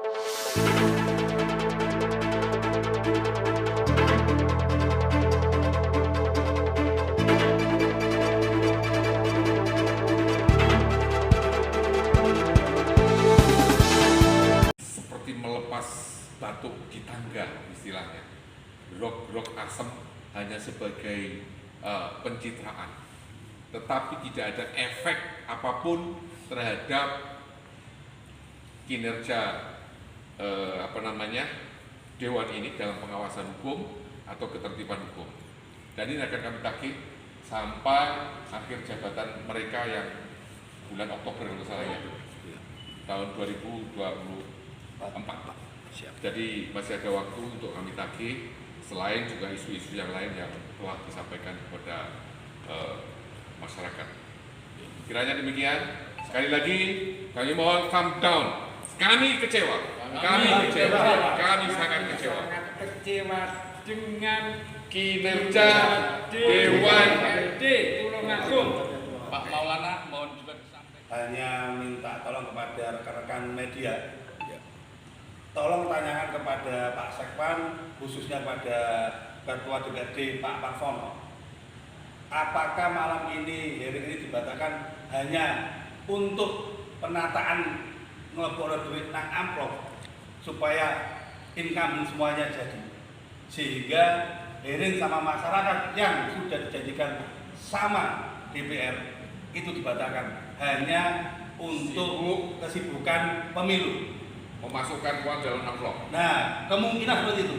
Seperti melepas batuk di tangga istilahnya. Grog-grog asam hanya sebagai pencitraan, tetapi tidak ada efek apapun terhadap kinerja dewan ini dalam pengawasan hukum atau ketertiban hukum. Dan ini akan kami tagih sampai akhir jabatan mereka yang bulan Oktober kalau salah ya, tahun 2024. Jadi masih ada waktu untuk kami tagih, selain juga isu-isu yang lain yang telah disampaikan kepada masyarakat. Kiranya demikian. Sekali lagi kami mohon calm down. Kami kecewa. Kami sangat kecewa. Dengan kinerja Dewan Tulungagung. Pak Maulana mohon juga disampaikan. Hanya minta tolong kepada rekan-rekan media, tolong tanyakan kepada Pak Sekpan, khususnya pada Ketua DPRD Pak Parfono, apakah malam ini hearing ini dibatalkan hanya untuk penataan ngelebok duit nang amplop supaya income semuanya jadi, sehingga hearing sama masyarakat yang sudah dijanjikan sama DPR itu dibatalkan hanya untuk kesibukan pemilu, memasukkan uang dalam amplop. Nah, kemungkinan seperti itu.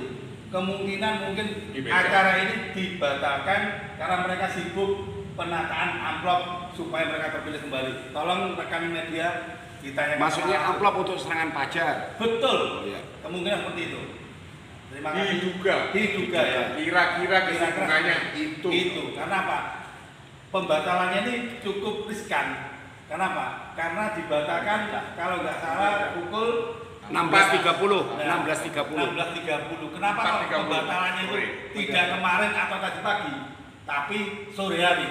Kemungkinan mungkin Dibeca. acara ini dibatalkan karena mereka sibuk penataan amplop supaya mereka terpilih kembali. Tolong rekan media ditanya. Maksudnya amplop untuk serangan pajak. Betul. Iya. Kemungkinan seperti itu. Terima kasih. Diduga ya. Kira-kira kesimpulannya itu. Karena apa? Pembatalannya ini cukup riskan. Kenapa? Karena dibatalkan kalau nggak salah pukul 16.30. Nah, 16.30. Kenapa kok 4.30. pembatalannya itu tidak kemarin atau tadi pagi, tapi sore hari?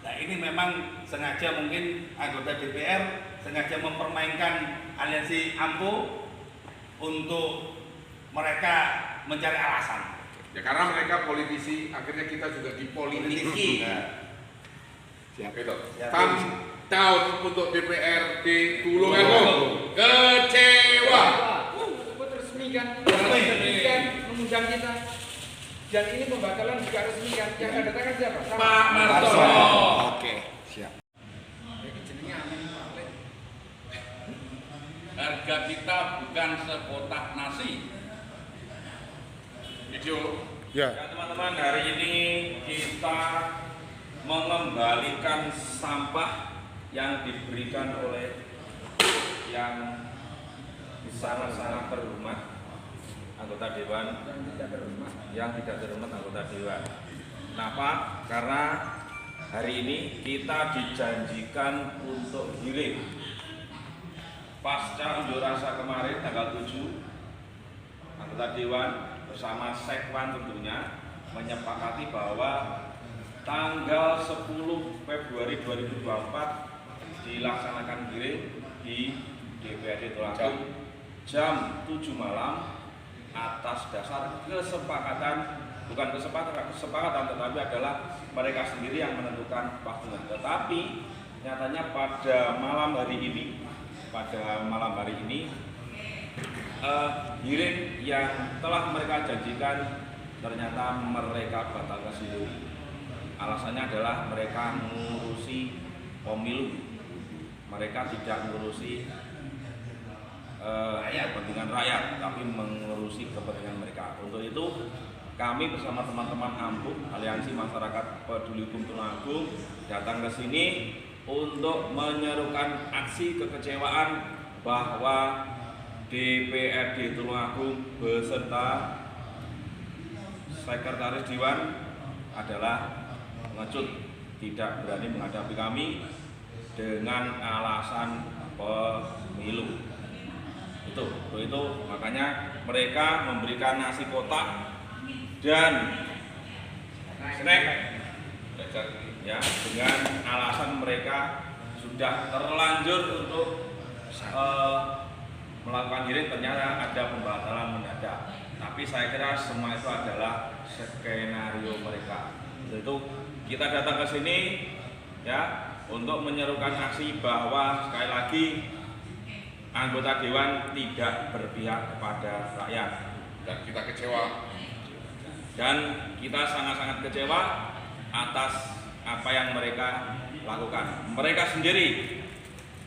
Nah, ini memang sengaja mungkin anggota DPR sengaja mempermainkan aliansi AMPO untuk mereka mencari alasan. Ya karena mereka politisi, akhirnya kita juga dipolitiki. Siap. Gitu. Siap. Tahun untuk DPRD Tulungagung kecewa. Resmikan mengundang kita. Dan ini pembatalan juga resmikan. Yang ada tangan siapa? Pak Martono. Oke, siap. Harga kita bukan sekotak nasi. Video. Ya. Ya teman-teman, hari ini kita mengembalikan sampah yang diberikan oleh yang sangat-sangat terhormat anggota dewan yang tidak terhormat anggota dewan. Kenapa? Karena hari ini kita dijanjikan untuk hearing pasca unjuk rasa kemarin tanggal 7, anggota dewan bersama Sekwan tentunya menyepakati bahwa tanggal 10 Februari 2024 dilaksanakan hearing di DPRD Tulungagung jam 7 malam atas dasar kesepakatan, bukan kesepakatan tetapi adalah mereka sendiri yang menentukan waktunya. Tetapi nyatanya pada malam hari ini hearing yang telah mereka janjikan ternyata mereka batalkan sendiri. Alasannya adalah mereka mengurusi pemilu, mereka tidak mengurusi kepentingan rakyat, tapi mengurusi kepentingan mereka. Untuk itu kami bersama teman-teman AMPU, Aliansi Masyarakat Peduli Hukum Tulungagung, datang ke sini untuk menyerukan aksi kekecewaan bahwa DPRD Tulungagung beserta Sekretaris Dewan adalah mengecut, tidak berani menghadapi kami dengan alasan pemilu. Itu makanya mereka memberikan nasi kotak dan snack ya, dengan alasan mereka sudah terlanjur untuk melakukan hearing ternyata ada pembatalan mendadak. Tapi saya kira semua itu adalah skenario mereka. Itu kita datang ke sini ya untuk menyerukan aksi bahwa sekali lagi anggota dewan tidak berpihak kepada rakyat Dan kita kecewa. dan kita sangat-sangat kecewa atas apa yang mereka lakukan. Mereka sendiri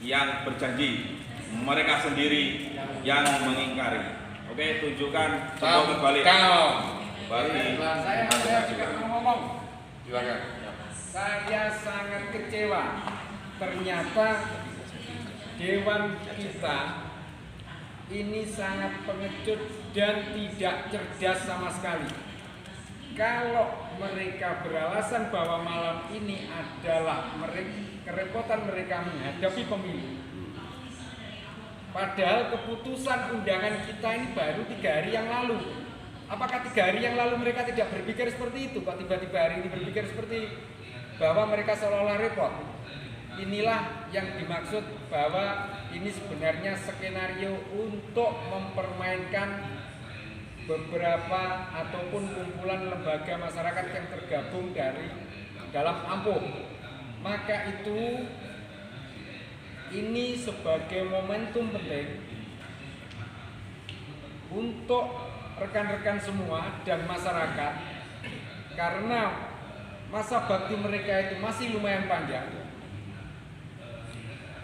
yang berjanji, mereka sendiri yang mengingkari. Oke, tunjukkan semua kembali. Kembali. Nah, saya juga mau ngomong. Silakan. Saya sangat kecewa. Ternyata dewan kita ini sangat pengecut dan tidak cerdas sama sekali. Kalau mereka beralasan bahwa malam ini adalah kerepotan mereka menghadapi pemilu, padahal keputusan undangan kita ini baru 3 hari yang lalu. Apakah 3 hari yang lalu mereka tidak berpikir seperti itu? Kok tiba-tiba hari ini berpikir seperti bahwa mereka seolah-olah repot? Inilah yang dimaksud bahwa ini sebenarnya skenario untuk mempermainkan beberapa ataupun kumpulan lembaga masyarakat yang tergabung dari dalam AMPUH. Maka itu ini sebagai momentum penting untuk rekan-rekan semua dan masyarakat, karena masa bakti mereka itu masih lumayan panjang.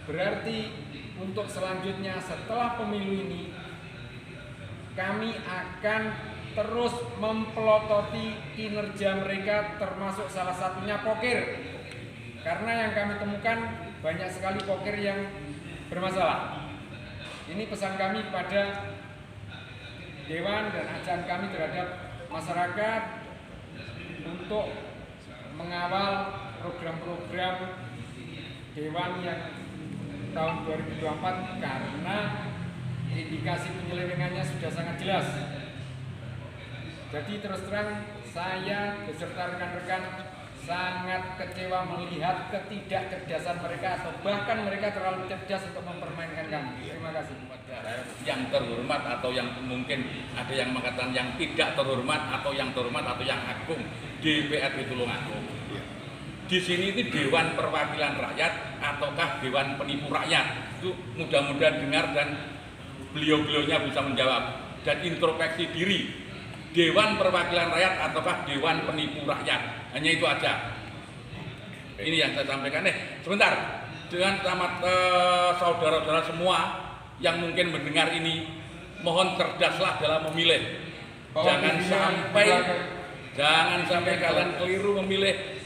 Berarti untuk selanjutnya setelah pemilu ini kami akan terus mempelototi kinerja mereka, termasuk salah satunya pokir. Karena yang kami temukan banyak sekali pokir yang bermasalah. Ini pesan kami pada Dewan dan ajakan kami terhadap masyarakat untuk mengawal program-program Dewan yang tahun 2024 karena indikasi penyelewengannya sudah sangat jelas. Jadi terus terang saya beserta rekan-rekan sangat kecewa melihat ketidakcerdasan mereka atau bahkan mereka terlalu cerdas untuk mempermainkan kami. Terima kasih. Yang terhormat atau yang mungkin ada yang mengatakan yang tidak terhormat atau yang terhormat atau yang agung DPRD Tulungagung. Di sini ini Dewan Perwakilan Rakyat ataukah Dewan Penipu Rakyat? Itu mudah-mudahan dengar dan beliau-beliaunya bisa menjawab dan introspeksi diri. Dewan Perwakilan Rakyat ataukah Dewan Penipu Rakyat? Hanya itu aja. Ini yang saya sampaikan. Sebentar, dengan sama saudara-saudara semua yang mungkin mendengar ini, mohon cerdaslah dalam memilih. Jangan sampai kalian keliru memilih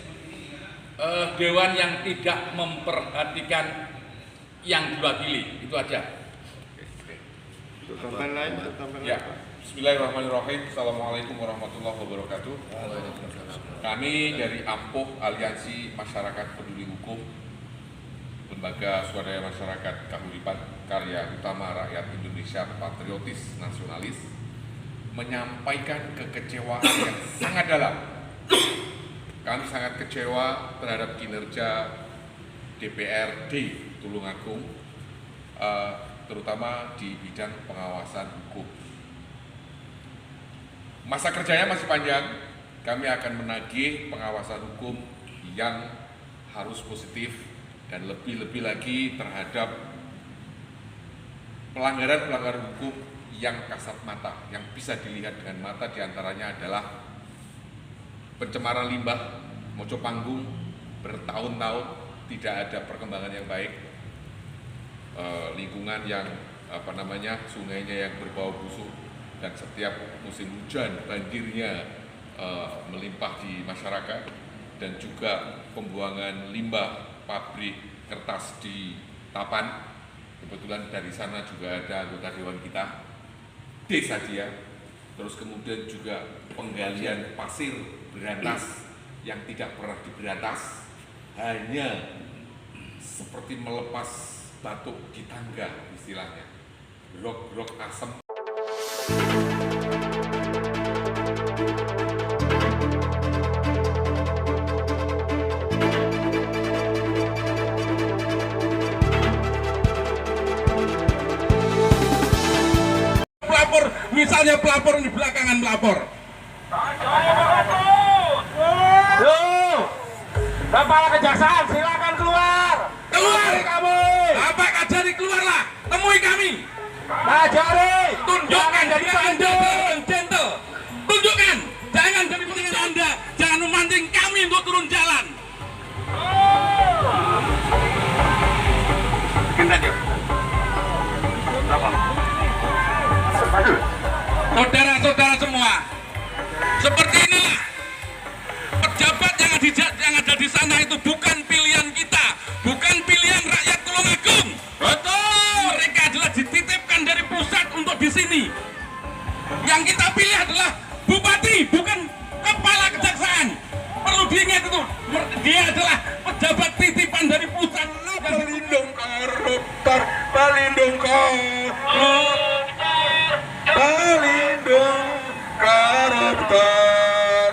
dewan yang tidak memperhatikan yang diwakili. Itu aja. Tambahan lain, Ya. Bismillahirrahmanirrahim. Assalamualaikum warahmatullahi wabarakatuh. Kami dari AMPUH, Aliansi Masyarakat Peduli Hukum, Lembaga Swadaya Masyarakat Kahuripan Karya Utama Rakyat Indonesia Patriotis Nasionalis, menyampaikan kekecewaan yang sangat dalam. Kami sangat kecewa terhadap kinerja DPRD Tulungagung, terutama di bidang pengawasan hukum. Masa kerjanya masih panjang, kami akan menagih pengawasan hukum yang harus positif dan lebih-lebih lagi terhadap pelanggaran-pelanggaran hukum yang kasat mata, yang bisa dilihat dengan mata, diantaranya adalah pencemaran limbah, moco panggung, bertahun-tahun tidak ada perkembangan yang baik, lingkungan yang sungainya yang berbau busuk, dan setiap musim hujan banjirnya melimpah di masyarakat, dan juga pembuangan limbah pabrik kertas di Tapan. Kebetulan dari sana juga ada anggota dewan kita, desa dia. Terus kemudian juga penggalian pasir berantas yang tidak pernah diberantas, hanya seperti melepas batuk di tangga istilahnya, grok-grok asam. pelapor, misalnya pelapor di belakangan pelapor. Kepala Kejaksaan silakan keluar. Keluar Kami. Bapak Kajari, keluarlah, temui kami. Kajari. Tunjukkan dari Anda yang gentle. Tunjukkan, jangan dari posisi Anda, jangan memancing kami untuk turun jalan. Saudara-saudara semua, seperti inilah pejabat yang ada di sana itu bukan pilihan kita, bukan pilihan rakyat Tulungagung. Betul. Mereka adalah dititipkan dari pusat untuk di sini. Yang kita pilih adalah bupati, bukan kepala kejaksaan. Perlu diingat itu, dia adalah pejabat titipan dari pusat. Pelindung koruptor, pelindung koruptor, pelindung koruptor.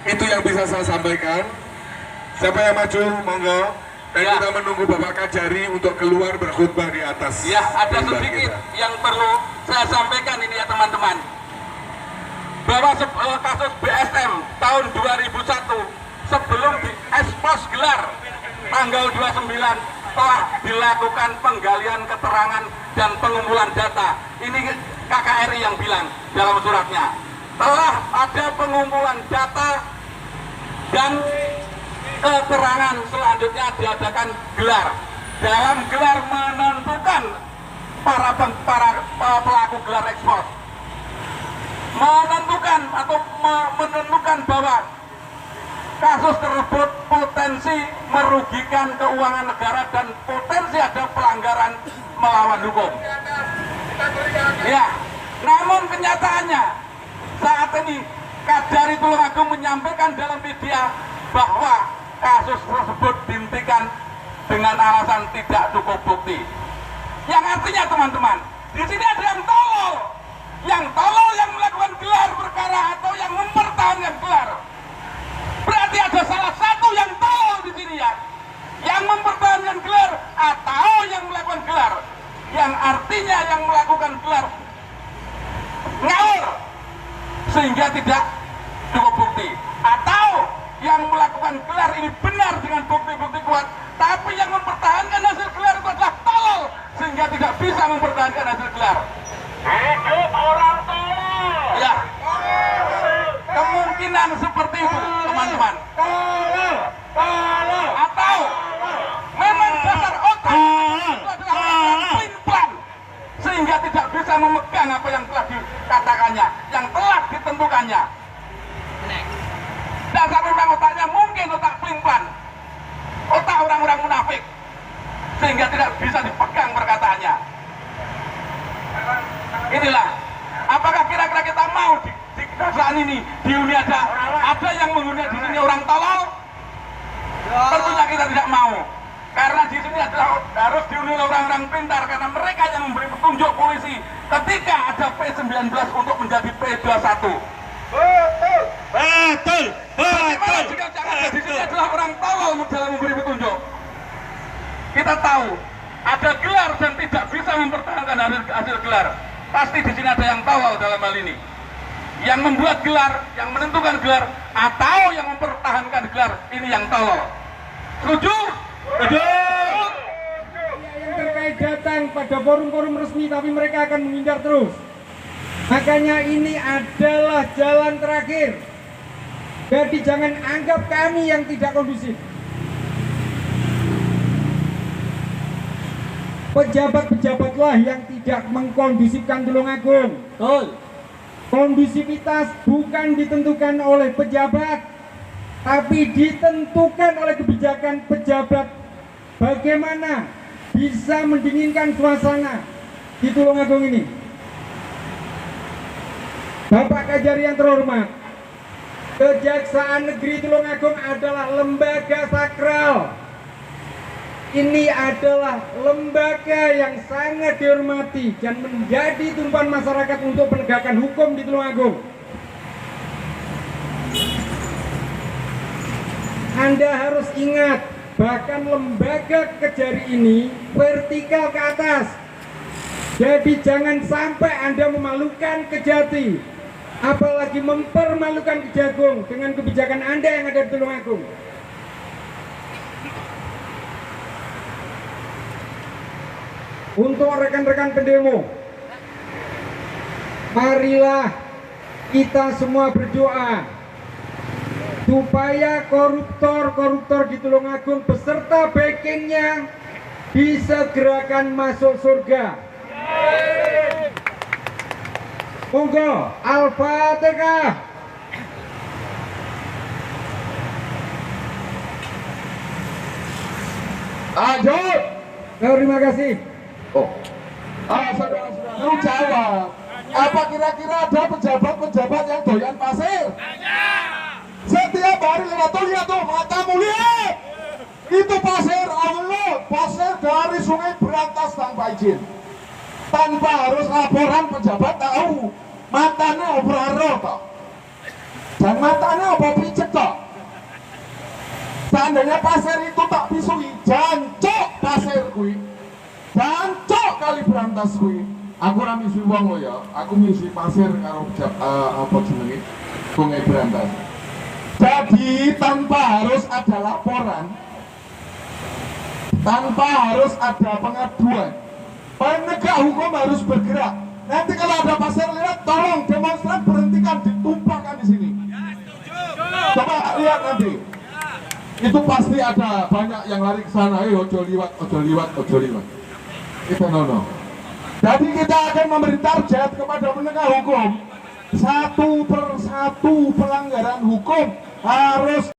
Itu yang bisa saya sampaikan. Siapa yang maju, monggo. Dan Ya. kita menunggu Bapak Kajari untuk keluar berkhutbah di atas. Ya, ada mimbar sedikit kita. yang perlu saya sampaikan ini ya teman-teman. Bahwa kasus BSM tahun 2001 sebelum diekspos gelar tanggal 29 telah dilakukan penggalian keterangan dan pengumpulan data. Ini KKRI yang bilang dalam suratnya. Telah ada pengumpulan data dan keterangan selanjutnya diadakan gelar. Dalam gelar menentukan para pelaku gelar ekspor. Menentukan bahwa kasus tersebut potensi merugikan keuangan negara dan potensi ada pelanggaran melawan hukum. Ya, namun kenyataannya saat ini Kajari Tulungagung menyampaikan dalam media bahwa kasus tersebut dihentikan dengan alasan tidak cukup bukti. Yang artinya teman-teman, di sini ada yang tolol. Yang tolol yang melakukan gelar perkara atau yang mempertahankan gelar. Berarti ada salah satu yang tolol di sini ya. Yang mempertahankan gelar atau yang melakukan gelar. Yang artinya yang melakukan gelar ngawur sehingga tidak cukup bukti. Atau yang melakukan gelar ini benar dengan bukti-bukti kuat, tapi yang mempertahankan hasil gelar itu adalah tolol sehingga tidak bisa mempertahankan hasil gelar. Hidup orang tolol. Ya, kemungkinan seperti itu teman-teman. Atau memang dasar otak itu adalah pelin-pelan sehingga tidak bisa memegang apa yang telah dikatakannya, yang telah ditentukannya. Dasar memang otaknya mungkin otak pelin-pelan, otak orang-orang munafik sehingga tidak bisa dipegang perkataannya. Inilah, apakah kira-kira kita mau di kejaksaan ini di dunia ada yang menghuni di sini orang tolol? Tentunya kita tidak mau, karena di sini adalah harus dihuni orang-orang pintar, karena mereka yang memberi petunjuk polisi ketika ada P19 untuk menjadi P21. Betul. Bagaimana jika Jakarta di sini adalah orang tolol dalam memberi petunjuk? Kita tahu ada gelar dan tidak bisa mempertahankan hasil gelar. Pasti di sini ada yang tolol dalam hal ini. Yang membuat gelar, yang menentukan gelar, atau yang mempertahankan gelar, ini yang tolol. Setuju? Yang terkait datang pada forum-forum resmi tapi mereka akan menghindar terus. Makanya ini adalah jalan terakhir. Jadi jangan anggap kami yang tidak kondusif. Pejabat-pejabatlah yang tidak mengkondusifkan Tulungagung. Betul. Kondusivitas bukan ditentukan oleh pejabat, tapi ditentukan oleh kebijakan pejabat. Bagaimana bisa mendinginkan suasana di Tulungagung ini? Bapak Kajari yang terhormat, Kejaksaan Negeri Tulungagung adalah lembaga sakral. Ini adalah lembaga yang sangat dihormati dan menjadi tumpuan masyarakat untuk penegakan hukum di Tulungagung. Anda harus ingat, bahkan lembaga Kajari ini vertikal ke atas. Jadi jangan sampai Anda memalukan Kejati, apalagi mempermalukan Kejagung dengan kebijakan Anda yang ada di Tulungagung. Untuk rekan-rekan pendemo, marilah kita semua berdoa supaya koruptor-koruptor di Tulungagung beserta backingnya bisa gerakan masuk surga. Monggo, Al-Fatihah. Lanjut. Terima kasih. Saudara-saudara, lu jawab. Apa kira-kira ada pejabat-pejabat yang doyan pasir? Setiap hari lewat tuh, lihat tuh, matamu lihat. Itu pasir, Allah, pasir dari Sungai Berantas tanpa izin. Tanpa harus laporan pejabat tahu. Matanya obraro toh. Dan matanya apa picek toh. Seandainya pasir itu tak pisui, jancok pasir kui. Jancok kali Berantas kui. Aku ora misi wong lo ya, aku misi pasir karo apa jenenge Sungai Berantas. Jadi tanpa harus ada laporan, tanpa harus ada pengaduan, penegak hukum harus bergerak. Nanti kalau ada pasir lewat, tolong demonstran berhentikan, ditumpahkan di sini. Coba lihat nanti, itu pasti ada banyak yang lari ke sana. Ayo, ojo liwat, ojo liwat, ojo liwat. Kita nono. Jadi kita akan memberi target kepada penegak hukum. Satu persatu pelanggaran hukum harus